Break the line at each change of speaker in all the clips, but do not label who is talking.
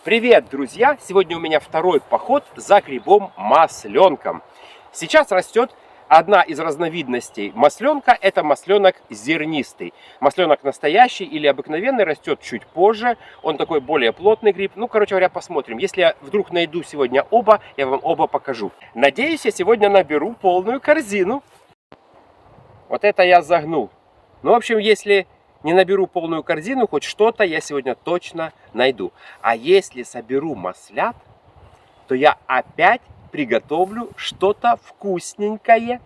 Привет, друзья! Сегодня у меня второй поход за грибом-масленком. Сейчас растет одна из разновидностей масленка, это масленок зернистый. Масленок настоящий или обыкновенный растет чуть позже, он такой более плотный гриб. Ну, короче говоря, посмотрим. Если я вдруг найду сегодня оба, я вам оба покажу. Надеюсь, я сегодня наберу полную корзину. Вот это я загнул. Ну, в общем, если не наберу полную корзину, хоть что-то я сегодня точно найду. А если соберу маслят, то я опять приготовлю что-то вкусненькое.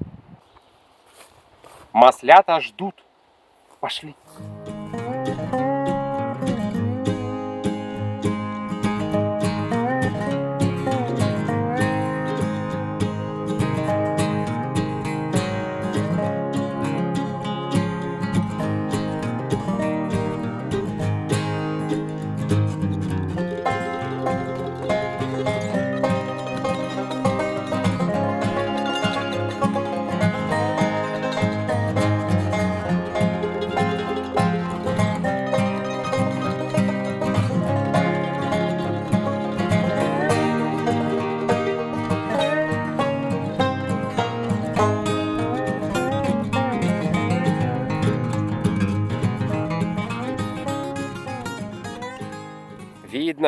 Маслята ждут. Пошли.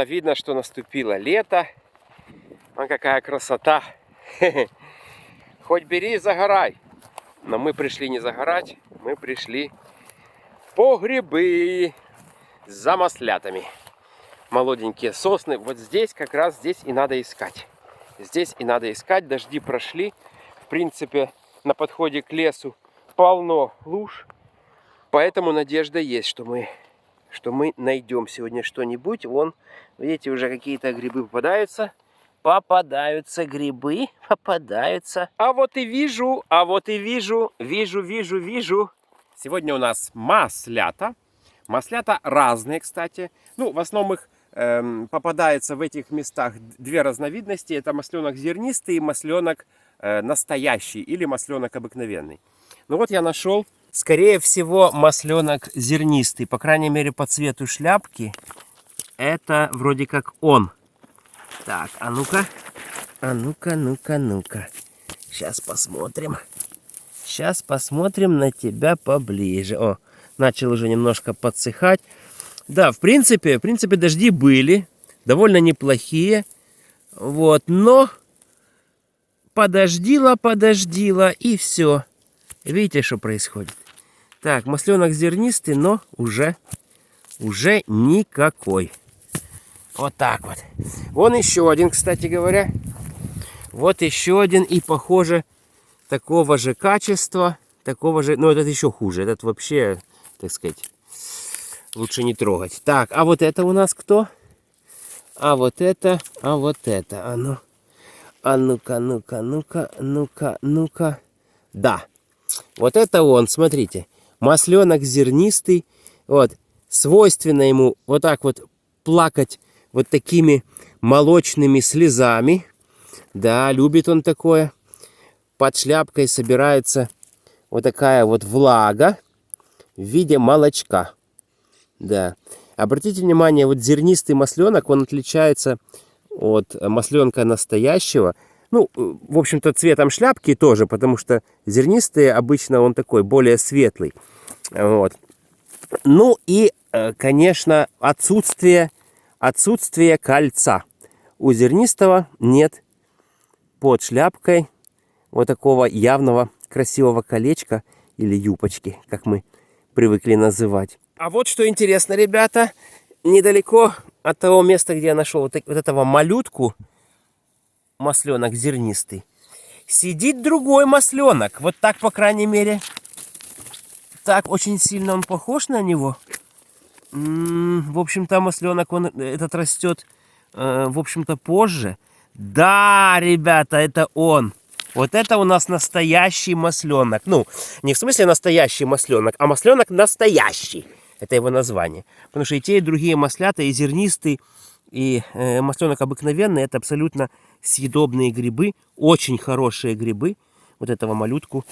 Видно, что наступило лето. Вон какая красота. Хоть бери и загорай. Но мы пришли не загорать, мы пришли по грибы за маслятами. Молоденькие сосны. Вот здесь, как раз здесь и надо искать. Здесь и надо искать. Дожди прошли. В принципе, на подходе к лесу полно луж. Поэтому надежда есть, что мы найдем сегодня что-нибудь. Вон, видите, уже какие-то грибы попадаются. Попадаются грибы, попадаются. А вот и вижу. Вижу. Сегодня у нас маслята. Маслята разные, кстати. Ну, в основном их попадается в этих местах две разновидности. Это масленок зернистый и масленок настоящий или масленок обыкновенный. Ну вот я нашел. Скорее всего, масленок зернистый. По крайней мере, по цвету шляпки. Это вроде как он. Так, а ну-ка. Ну-ка. Сейчас посмотрим. Сейчас посмотрим на тебя поближе. О, начал уже немножко подсыхать. Да, в принципе, дожди были. Довольно неплохие. Вот, но подождила и все. Видите, что происходит? Так, масленок зернистый, но уже никакой. Вот так вот. Вон еще один, кстати говоря. Вот еще один. И похоже, такого же качества. Такого же. Ну, этот еще хуже. Этот вообще, так сказать, лучше не трогать. Так, а вот это у нас кто? А вот это. А ну-ка. Да. Вот это он, смотрите. Масленок зернистый. Вот. Свойственно ему вот так вот плакать вот такими молочными слезами. Да, любит он такое. Под шляпкой собирается вот такая вот влага в виде молочка. Да. Обратите внимание, вот зернистый масленок, он отличается от масленка настоящего. Ну, в общем-то, цветом шляпки тоже, потому что зернистый обычно он такой, более светлый. Вот. Ну и, конечно, отсутствие кольца. У зернистого нет под шляпкой вот такого явного красивого колечка или юбочки, как мы привыкли называть. А вот что интересно, ребята, недалеко от того места, где я нашел вот этого малютку, масленок зернистый, сидит другой масленок. Вот так, по крайней мере. Так, очень сильно он похож на него. В общем-то, масленок он этот растет, в общем-то, позже. Да, ребята, это он. Вот это у нас настоящий масленок. Ну, не в смысле настоящий масленок, а масленок настоящий. Это его название. Потому что и те, и другие маслята, и зернистый, и масленок обыкновенный, это абсолютно съедобные грибы. Очень хорошие грибы. Вот этого малютку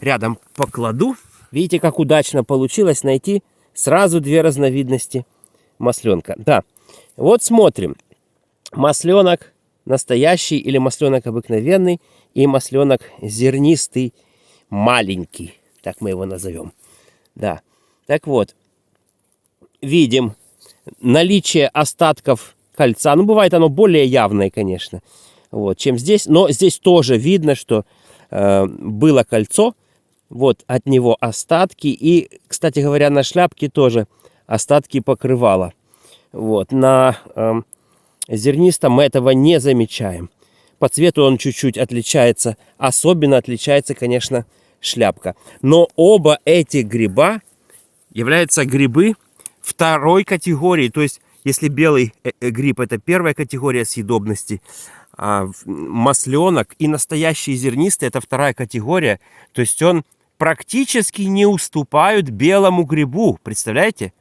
рядом покладу. Видите, как удачно получилось найти сразу две разновидности масленка. Да, вот смотрим. масленок настоящий или масленок обыкновенный и масленок зернистый маленький. Так мы его назовем. Да. Так вот, видим наличие остатков кольца. Ну, бывает оно более явное, конечно, вот, чем здесь. Но здесь тоже видно, что было кольцо. Вот от него остатки. И, кстати говоря, на шляпке тоже остатки покрывала. Вот. На зернистом мы этого не замечаем. По цвету он чуть-чуть отличается. Особенно отличается, конечно, шляпка. Но оба эти гриба являются грибы второй категории. То есть, если белый гриб это первая категория съедобности, а масленок и настоящий зернистый это вторая категория. То есть он практически не уступают белому грибу. Представляете?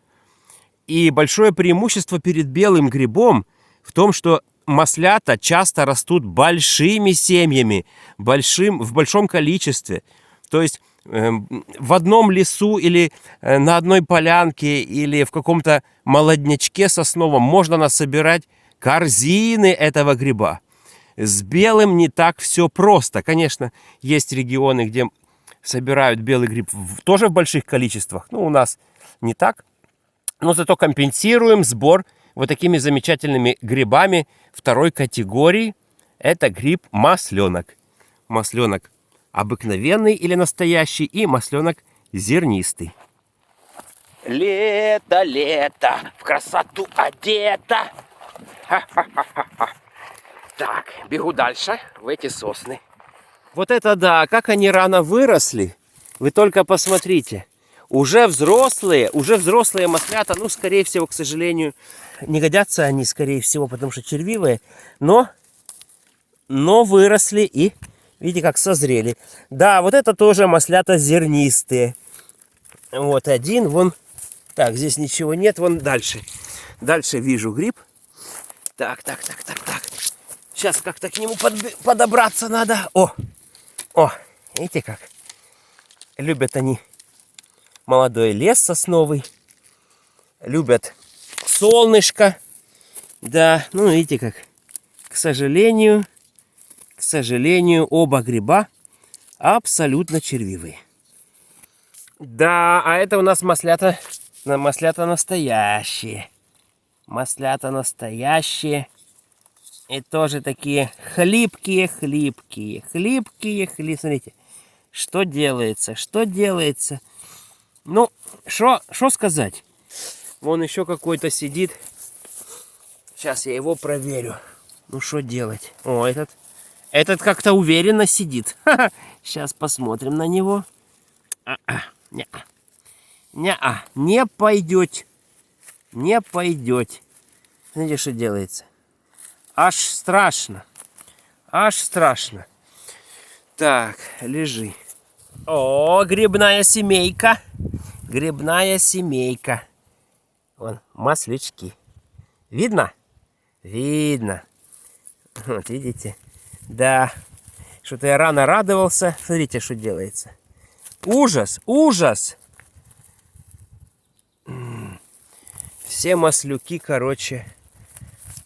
И большое преимущество перед белым грибом в том, что маслята часто растут большими семьями, в большом количестве. То есть в одном лесу или на одной полянке или в каком-то молоднячке сосновом можно насобирать корзины этого гриба. С белым не так все просто. Конечно, есть регионы, где собирают белый гриб тоже в больших количествах. Ну, у нас не так. Но зато компенсируем сбор вот такими замечательными грибами второй категории. Это гриб масленок. Масленок обыкновенный или настоящий и масленок зернистый. Лето, лето, в красоту одета. Ха-ха-ха-ха. Так, бегу дальше в эти сосны. Вот это да, как они рано выросли. Вы только посмотрите. Уже взрослые маслята, ну, скорее всего, к сожалению, не годятся они, скорее всего, потому что червивые. Но выросли и, видите, как созрели. Да, вот это тоже маслята зернистые. Вот один, вон. Так, здесь ничего нет, вон дальше. Дальше вижу гриб. Так. Сейчас как-то к нему подобраться надо. О, видите как? Любят они молодой лес сосновый. Любят солнышко. Да, ну видите как. К сожалению, оба гриба абсолютно червивые. Да, а это у нас маслята настоящие. Маслята настоящие. И тоже такие хлипкие. Смотрите, что делается. Ну, что сказать? Вон еще какой-то сидит. Сейчас я его проверю. Ну, что делать? О, этот как-то уверенно сидит. Сейчас посмотрим на него. Не пойдет. Смотрите, что делается. Аж страшно. Так, лежи. О, грибная семейка. Вон, маслючки. Видно? Видно. Вот, видите? Да. Что-то я рано радовался. Смотрите, что делается. Ужас. Все маслюки, короче,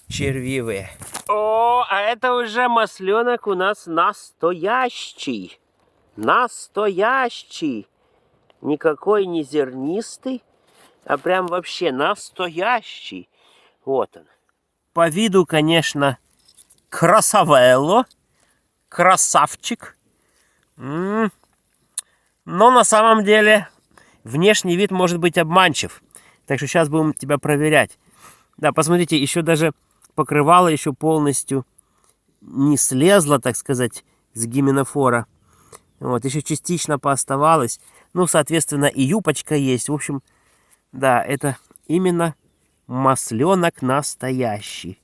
червивые. О, а это уже масленок у нас настоящий. Никакой не зернистый, а прям вообще настоящий. Вот он. По виду, конечно, красавелло. Красавчик. Но на самом деле внешний вид может быть обманчив. Так что сейчас будем тебя проверять. Да, посмотрите, еще даже покрывало еще полностью не слезло, так сказать, с гименофора. Вот, еще частично пооставалось. Ну, соответственно, и юбочка есть. В общем, да, это именно масленок настоящий.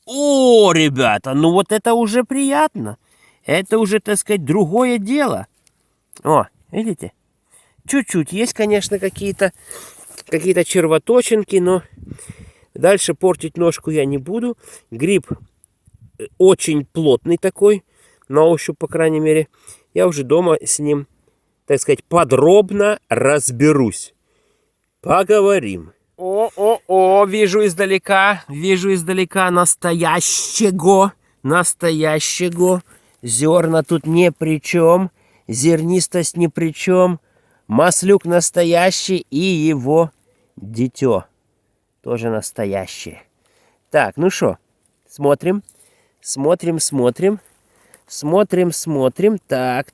О, ребята, ну вот это уже приятно. Это уже, так сказать, другое дело. О, видите? Чуть-чуть есть, конечно, какие-то червоточинки, но дальше портить ножку я не буду. Гриб очень плотный такой, на ощупь, по крайней мере. Я уже дома с ним, так сказать, подробно разберусь. Поговорим. О, вижу издалека настоящего. Зерна тут ни при чем, зернистость ни при чем. Маслюк настоящий и его дитё тоже настоящее. Так, ну что, смотрим. Так.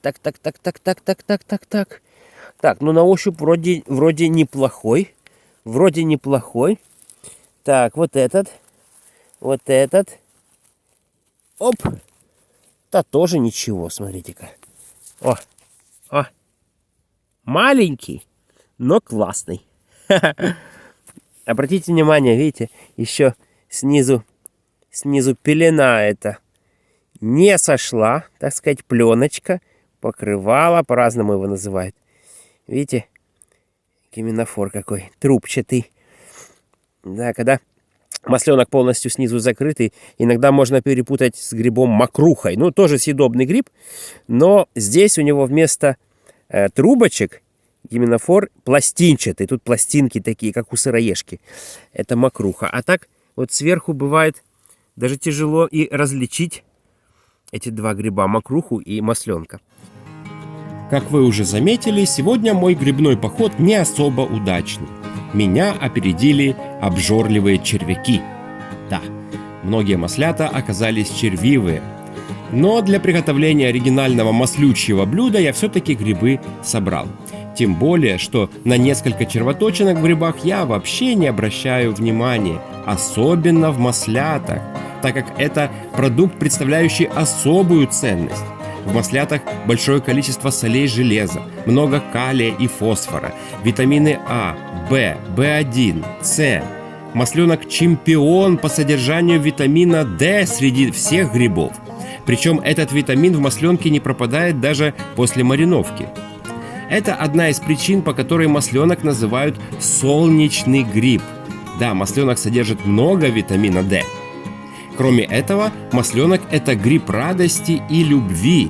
Так, ну на ощупь вроде неплохой. Так, вот этот. Оп. Да тоже ничего, смотрите-ка. О. Маленький, но классный. Обратите внимание, видите, еще снизу пелена эта не сошла, так сказать, пленочка, покрывало, по-разному его называют. Видите, гиминофор какой, трубчатый. Да, когда масленок полностью снизу закрытый, иногда можно перепутать с грибом мокрухой. Ну, тоже съедобный гриб, но здесь у него вместо трубочек гиминофор пластинчатый. Тут пластинки такие, как у сыроежки. Это мокруха. А так вот сверху бывает даже тяжело и различить эти два гриба, мокруху и масленка.
Как вы уже заметили, сегодня мой грибной поход не особо удачный. Меня опередили обжорливые червяки. Да, многие маслята оказались червивые. Но для приготовления оригинального маслючьего блюда я все-таки грибы собрал. Тем более, что на несколько червоточинок в грибах я вообще не обращаю внимания, особенно в маслятах, так как это продукт, представляющий особую ценность. В маслятах большое количество солей железа, много калия и фосфора, витамины А, В, В1, С. Масленок чемпион по содержанию витамина D среди всех грибов. Причем этот витамин в масленке не пропадает даже после мариновки. Это одна из причин, по которой масленок называют солнечный гриб. Да, масленок содержит много витамина D. Кроме этого, масленок – это гриб радости и любви.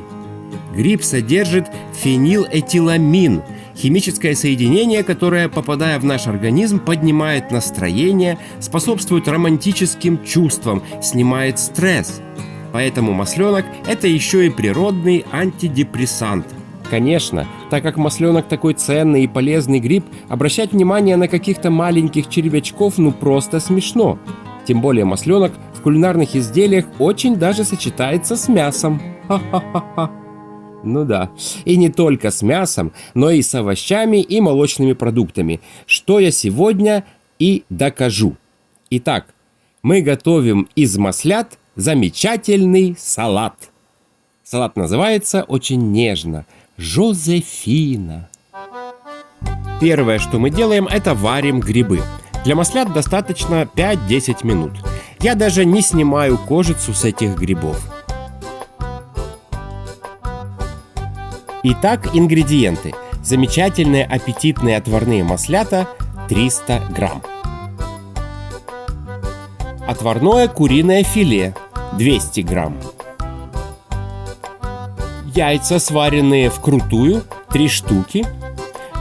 Гриб содержит фенилэтиламин – химическое соединение, которое, попадая в наш организм, поднимает настроение, способствует романтическим чувствам, снимает стресс. Поэтому масленок – это еще и природный антидепрессант.
Конечно, так как масленок такой ценный и полезный гриб, обращать внимание на каких-то маленьких червячков ну просто смешно. Тем более масленок в кулинарных изделиях очень даже сочетается с мясом. Ха-ха-ха-ха. Ну да. И не только с мясом, но и с овощами и молочными продуктами, что я сегодня и докажу. Итак, мы готовим из маслят замечательный салат. Салат называется очень нежно – Жозефина. Первое, что мы делаем, это варим грибы. Для маслят достаточно 5-10 минут. Я даже не снимаю кожицу с этих грибов. Итак, ингредиенты. Замечательные аппетитные отварные маслята 300 грамм. Отварное куриное филе 200 грамм. Яйца, сваренные вкрутую 3 штуки.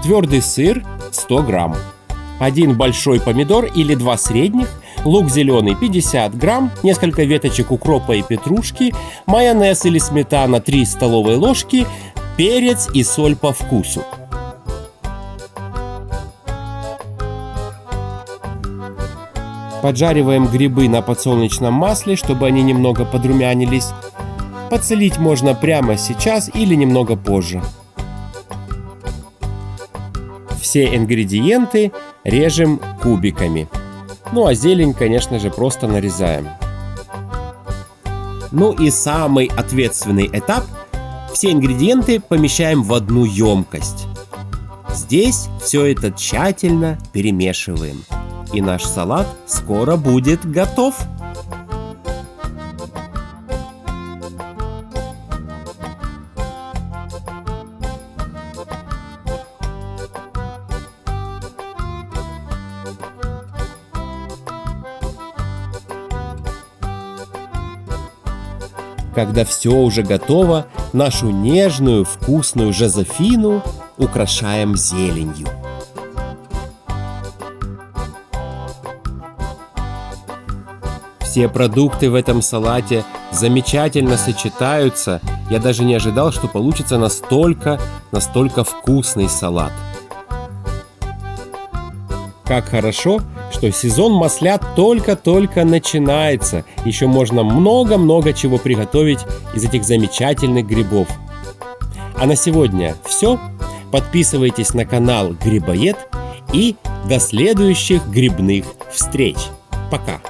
Твердый сыр 100 грамм. 1 большой помидор или 2 средних, лук зеленый 50 грамм, несколько веточек укропа и петрушки, майонез или сметана 3 столовые ложки, перец и соль по вкусу. Поджариваем грибы на подсолнечном масле, чтобы они немного подрумянились. Подсолить можно прямо сейчас или немного позже. Все ингредиенты режем кубиками. Ну а зелень, конечно же, просто нарезаем. Ну и самый ответственный этап. Все ингредиенты помещаем в одну емкость. Здесь все это тщательно перемешиваем. И наш салат скоро будет готов. Когда все уже готово, нашу нежную, вкусную Жозефину украшаем зеленью. Все продукты в этом салате замечательно сочетаются. Я даже не ожидал, что получится настолько вкусный салат.
Как хорошо, что сезон маслят только-только начинается. Еще можно много-много чего приготовить из этих замечательных грибов. А на сегодня все. Подписывайтесь на канал Грибоед и до следующих грибных встреч. Пока!